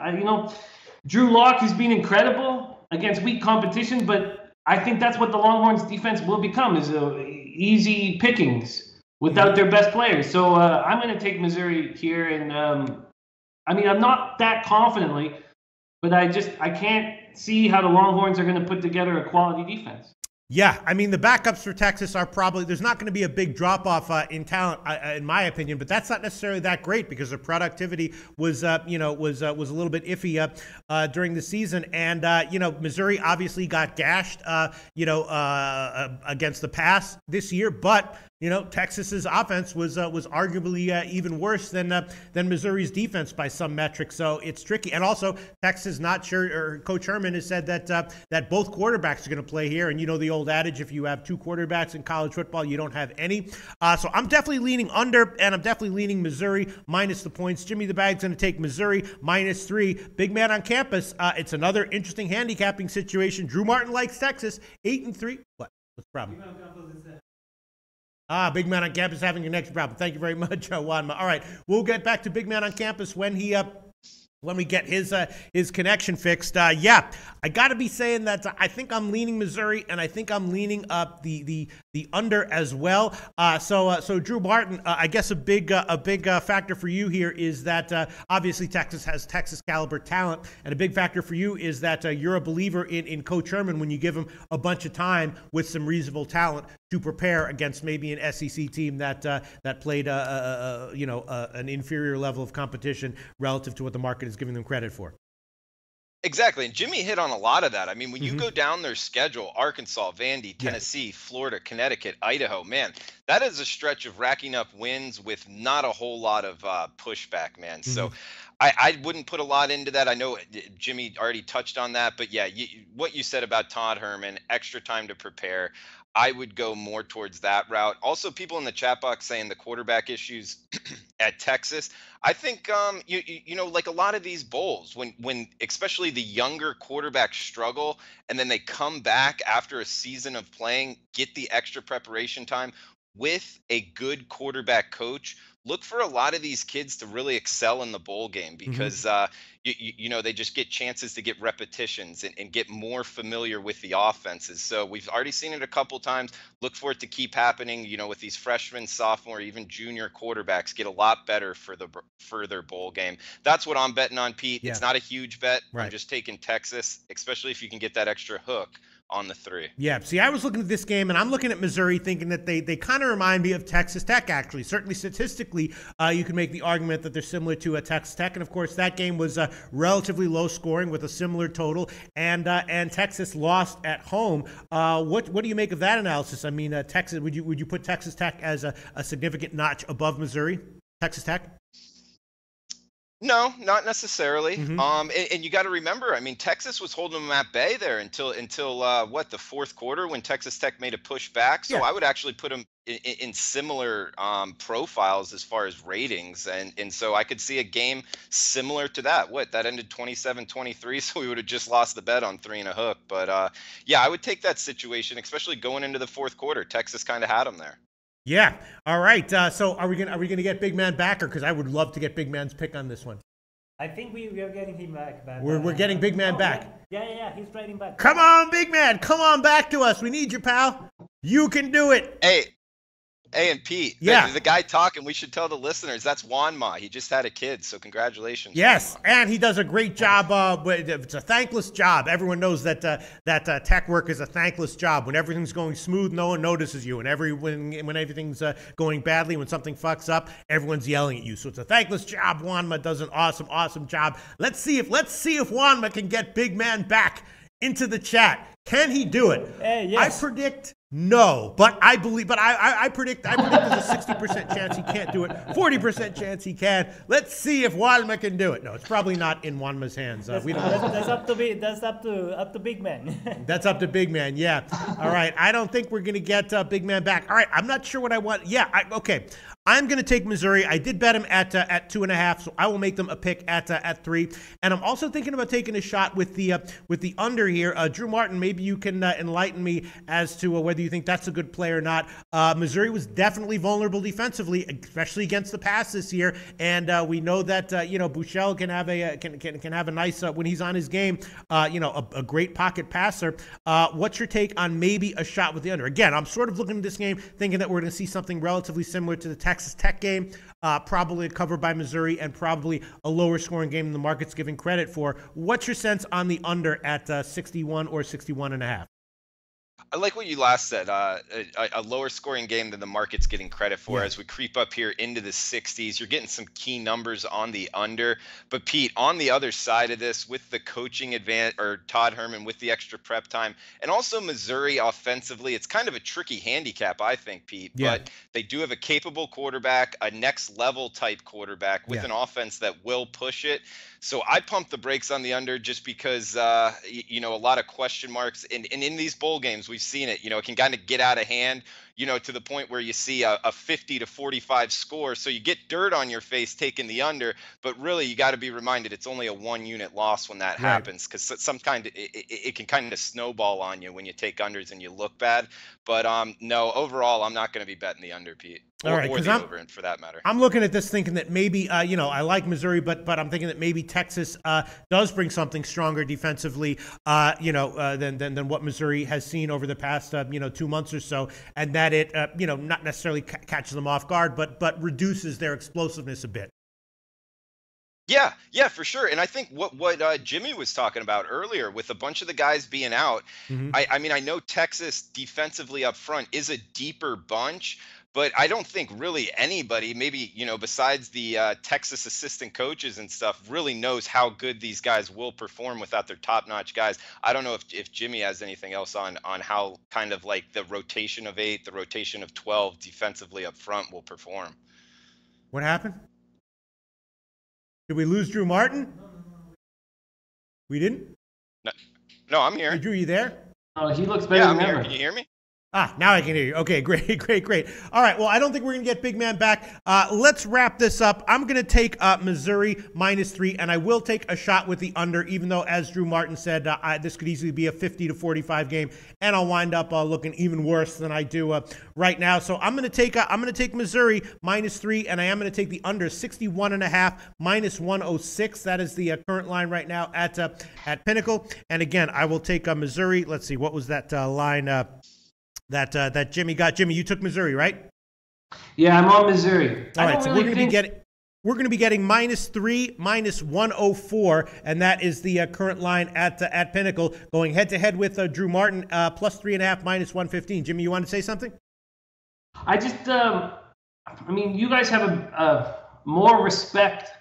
Drew Lock has been incredible against weak competition, but I think that's what the Longhorns defense will become, is easy pickings without their best players. So I'm going to take Missouri here, and I'm not that confidently, but I can't see how the Longhorns are going to put together a quality defense. Yeah, the backups for Texas are probably, there's not going to be a big drop-off in talent, in my opinion, but that's not necessarily that great because their productivity was a little bit iffy during the season. And, Missouri obviously got gashed, against the pass this year, but Texas's offense was arguably even worse than Missouri's defense by some metrics. So it's tricky. And also, Texas not sure, or Coach Herman has said that both quarterbacks are going to play here. And the old adage, if you have two quarterbacks in college football, you don't have any. So I'm definitely leaning under, and I'm definitely leaning Missouri minus the points. Jimmy the Bag's going to take Missouri -3. Big man on campus. It's another interesting handicapping situation. Drew Martin likes Texas 8-3. What's the problem? Big man on campus having an extra problem. Thank you very much, Wanma. All right, we'll get back to Big man on campus when we get his connection fixed. I got to be saying that I think I'm leaning Missouri, and I think I'm leaning up the under as well. So Drew Martin, I guess a big factor for you here is that obviously Texas has Texas caliber talent, and a big factor for you is that you're a believer in Coach Herman when you give him a bunch of time with some reasonable talent to prepare against maybe an SEC team that played an inferior level of competition relative to what the market is giving them credit for. Exactly. And Jimmy hit on a lot of that. I mean, when you go down their schedule, Arkansas, Vandy, Tennessee, Florida, Connecticut, Idaho, man, that is a stretch of racking up wins with not a whole lot of pushback, man. So I wouldn't put a lot into that. I know Jimmy already touched on that, but yeah, what you said about Todd Herman, extra time to prepare, I would go more towards that route. Also, people in the chat box saying the quarterback issues at Texas. I think, like a lot of these bowls, when especially the younger quarterbacks struggle and then they come back after a season of playing, get the extra preparation time with a good quarterback coach, look for a lot of these kids to really excel in the bowl game because, they just get chances to get repetitions and get more familiar with the offenses. So we've already seen it a couple times. Look for it to keep happening, with these freshmen, sophomore, even junior quarterbacks get a lot better for the further bowl game. That's what I'm betting on, Pete. Yeah. It's not a huge bet. Right. I'm just taking Texas, especially if you can get that extra hook on the 3. Yeah, see, I was looking at this game, and I'm looking at Missouri thinking that they kind of remind me of Texas Tech, actually. Certainly statistically, you can make the argument that they're similar to Texas Tech, and of course that game was relatively low scoring with a similar total, and Texas lost at home. What do you make of that analysis? I mean, Texas, would you put Texas Tech as a significant notch above Missouri, Texas Tech? No, not necessarily. And you got to remember, I mean, Texas was holding them at bay there until the fourth quarter when Texas Tech made a push back. So I would actually put them in similar profiles as far as ratings. And so I could see a game similar to that. That ended 27-23. So we would have just lost the bet on 3 and a hook. But I would take that situation, especially going into the fourth quarter. Texas kind of had them there. Yeah. All right. So are we gonna get Big Man back, or because I would love to get Big Man's pick on this one? I think we are getting him back. We're getting Big Man back. Yeah. He's riding back. Come on, Big Man. Come on back to us. We need you, pal. You can do it. Hey, and Pete, the guy talking, we should tell the listeners, that's Wanma. He just had a kid, so congratulations. Yes, Wanma. And he does a great job. But it's a thankless job. Everyone knows that tech work is a thankless job. When everything's going smooth, no one notices you. And when everything's going badly, when something fucks up, everyone's yelling at you. So it's a thankless job. Wanma does an awesome job. Let's see if Wanma can get Big Man back into the chat. Can he do it? Yes. I predict no, but I believe. But I predict there's a 60% chance he can't do it. 40% chance he can. Let's see if Wanma can do it. No, it's probably not in Wanma's hands. We don't. That's up to Big Man. That's up to Big Man. Yeah. All right. I don't think we're gonna get Big Man back. All right. I'm not sure what I want. Yeah. Okay. I'm going to take Missouri. I did bet him at 2.5, so I will make them a pick at 3. And I'm also thinking about taking a shot with the under here. Drew Martin, maybe you can enlighten me as to whether you think that's a good play or not. Missouri was definitely vulnerable defensively, especially against the pass this year. And we know that Buechele can have a nice when he's on his game. A great pocket passer. What's your take on maybe a shot with the under? Again, I'm sort of looking at this game thinking that we're going to see something relatively similar to the Texas Tech game, probably covered by Missouri, and probably a lower scoring game than the market's giving credit for. What's your sense on the under at 61 or 61.5? I like what you last said. A lower scoring game than the market's getting credit for. Yeah. As we creep up here into the 60s, you're getting some key numbers on the under. But Pete, on the other side of this, with the coaching advantage, or Todd Herman with the extra prep time, and also Missouri offensively, it's kind of a tricky handicap, I think, Pete. Yeah. But they do have a capable quarterback, a next level type quarterback with an offense that will push it. So I pump the brakes on the under just because, a lot of question marks. And in these bowl games, we've seen it. It can kind of get out of hand, to the point where you see a 50-45 score. So you get dirt on your face taking the under. But really, you got to be reminded it's only a 1-unit loss when that happens, because it can kind of snowball on you when you take unders and you look bad. But no, overall, I'm not going to be betting the under, Pete. All right, or the over, and for that matter. I'm looking at this thinking that maybe, I like Missouri, but I'm thinking that maybe Texas does bring something stronger defensively, than what Missouri has seen over the past, 2 months or so, and that it, not necessarily catches them off guard, but reduces their explosiveness a bit. Yeah, for sure. And I think what Jimmy was talking about earlier, with a bunch of the guys being out, I know Texas defensively up front is a deeper bunch, but I don't think really anybody, maybe, besides the Texas assistant coaches and stuff, really knows how good these guys will perform without their top-notch guys. I don't know if Jimmy has anything else on how kind of like the rotation of 8, the rotation of 12 defensively up front will perform. What happened? Did we lose Drew Martin? We didn't? No, I'm here. Hey, Drew, you there? Oh, he looks better than ever. Can you hear me? Now I can hear you. Okay, great. All right, well, I don't think we're going to get Big Man back. Let's wrap this up. I'm going to take Missouri -3, and I will take a shot with the under, even though, as Drew Martin said, this could easily be a 50-45 game, and I'll wind up looking even worse than I do right now. So I'm going to take Missouri -3, and I am going to take the under 61.5 -106. That is the current line right now at Pinnacle. And again, I will take Missouri. Let's see, what was that line? That Jimmy got. Jimmy, you took Missouri, right? Yeah, I'm on Missouri. All right, so we're going to be getting -3, -104, and that is the current line at Pinnacle, going head to head with Drew Martin, +3.5, -115. Jimmy, you want to say something? I just, you guys have a more respect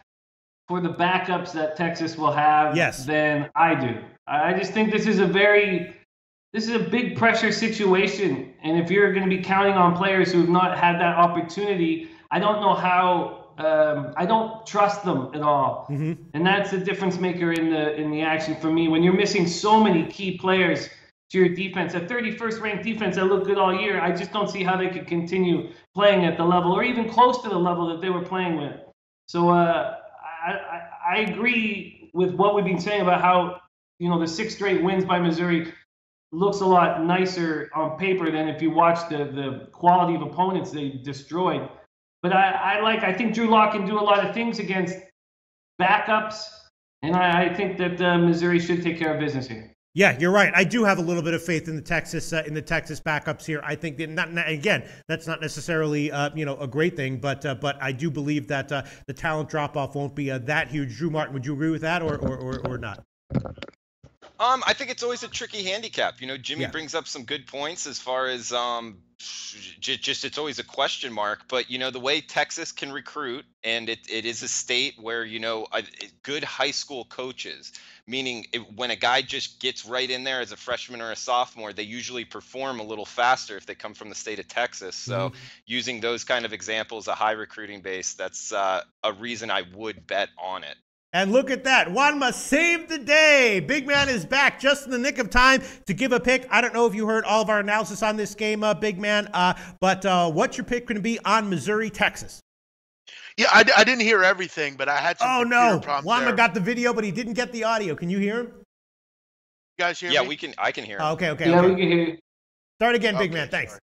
for the backups that Texas will have than I do. I just think this is a big pressure situation, and if you're going to be counting on players who have not had that opportunity, I don't know how. I don't trust them at all, and that's the difference maker in the action for me. When you're missing so many key players to your defense, a 31st ranked defense that looked good all year, I just don't see how they could continue playing at the level, or even close to the level that they were playing with. So I agree with what we've been saying about how the 6 straight wins by Missouri looks a lot nicer on paper than if you watch the quality of opponents they destroyed. But I think Drew Lock can do a lot of things against backups, and I think that Missouri should take care of business here. Yeah, you're right. I do have a little bit of faith in the Texas backups here. I think that again, that's not necessarily a great thing, but I do believe that the talent drop off won't be that huge. Drew Martin, would you agree with that or not? I think it's always a tricky handicap. Jimmy brings up some good points as far as just it's always a question mark. But the way Texas can recruit, and it is a state where good high school coaches, meaning when a guy just gets right in there as a freshman or a sophomore, they usually perform a little faster if they come from the state of Texas. So using those kind of examples, a high recruiting base, that's a reason I would bet on it. And look at that. Juanma saved the day. Big Man is back just in the nick of time to give a pick. I don't know if you heard all of our analysis on this game, Big Man, but what's your pick going to be on Missouri, Texas? Yeah, I didn't hear everything, but I had some computer problems Juanma there. got the video, but he didn't get the audio. Can you hear him? You guys hear me? Yeah, I can hear him. Okay. Yeah, we can hear you. Start again, Big Man. Thanks.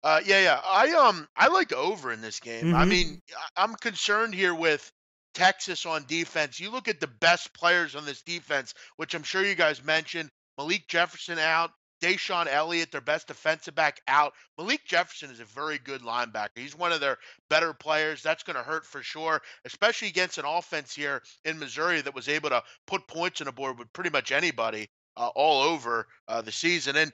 Yeah. I like over in this game. I mean, I'm concerned here with Texas on defense. You look at the best players on this defense, which I'm sure you guys mentioned. Malik Jefferson out, Deshaun Elliott, their best defensive back, out. Malik Jefferson is a very good linebacker. He's one of their better players. That's going to hurt for sure, especially against an offense here in Missouri that was able to put points on the board with pretty much anybody. all over the season. And,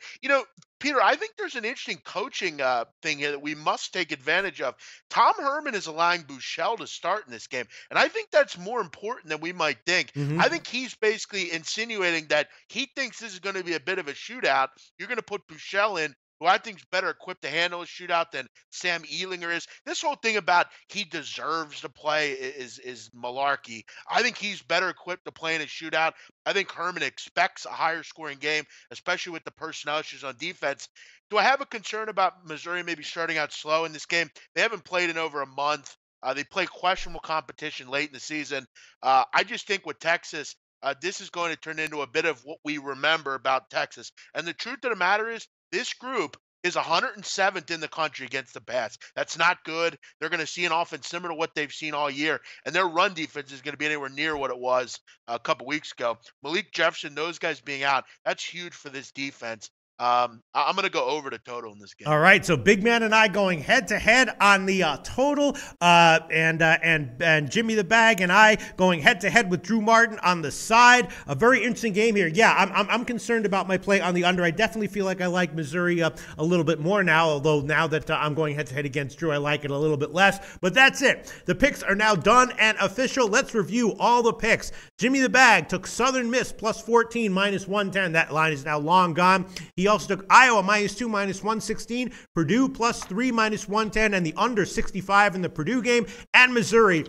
Peter, I think there's an interesting coaching thing here that we must take advantage of. Tom Herman is allowing Buechele to start in this game, and I think that's more important than we might think. I think he's basically insinuating that he thinks this is going to be a bit of a shootout. You're going to put Buechele in, who I think is better equipped to handle a shootout than Sam Ehlinger is. This whole thing about he deserves to play is malarkey. I think he's better equipped to play in a shootout. I think Herman expects a higher scoring game, especially with the personnel issues on defense. Do I have a concern about Missouri maybe starting out slow in this game? They haven't played in over a month. They play questionable competition late in the season. I just think with Texas, this is going to turn into a bit of what we remember about Texas. And the truth of the matter is, this group is 107th in the country against the pass. That's not good. They're going to see an offense similar to what they've seen all year, and their run defense is going to be anywhere near what it was a couple weeks ago. Malik Jefferson, those guys being out, that's huge for this defense. I'm going to go over the total in this game. All right, so Big Man and I going head-to-head on the total, and Jimmy the Bag and I going head-to-head with Drew Martin on the side. A very interesting game here. Yeah, I'm concerned about my play on the under. I definitely feel like I like Missouri a little bit more now, although now that I'm going head-to-head against Drew, I like it a little bit less. But that's it. The picks are now done and official. Let's review all the picks. Jimmy the Bag took Southern Miss plus 14, minus 110. That line is now long gone. He also took Iowa -2, minus 116, Purdue +3, minus 110, and the under 65 in the Purdue game, and Missouri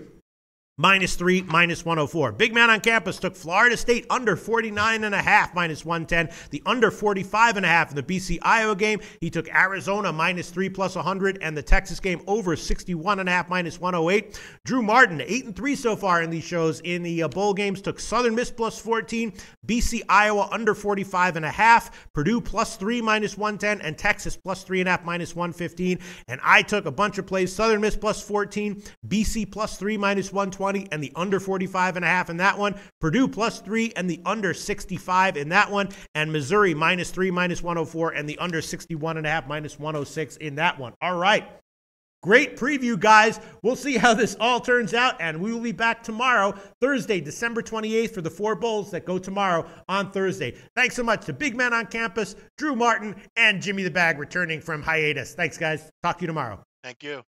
-3, minus 104. Big Man on Campus took Florida State under 49.5, minus 110. The under 45.5 in the BC Iowa game. He took Arizona -3 plus 100, and the Texas game over 61.5, minus 108. Drew Martin, 8-3 so far in these shows in the bowl games, took Southern Miss plus 14, BC Iowa under 45.5, Purdue +3, minus 110, and Texas +3.5, minus 115. And I took a bunch of plays: Southern Miss plus 14, BC +3, minus 120. And the under 45.5 in that one, Purdue +3 and the under 65 in that one, and Missouri -3, minus 104, and the under 61.5, minus 106 in that one. All right. Great preview, guys. We'll see how this all turns out, and we will be back tomorrow, Thursday, December 28th, for the 4 bowls that go tomorrow on Thursday. Thanks so much to Big Man on Campus, Drew Martin, and Jimmy the Bag returning from hiatus. Thanks, guys. Talk to you tomorrow. Thank you.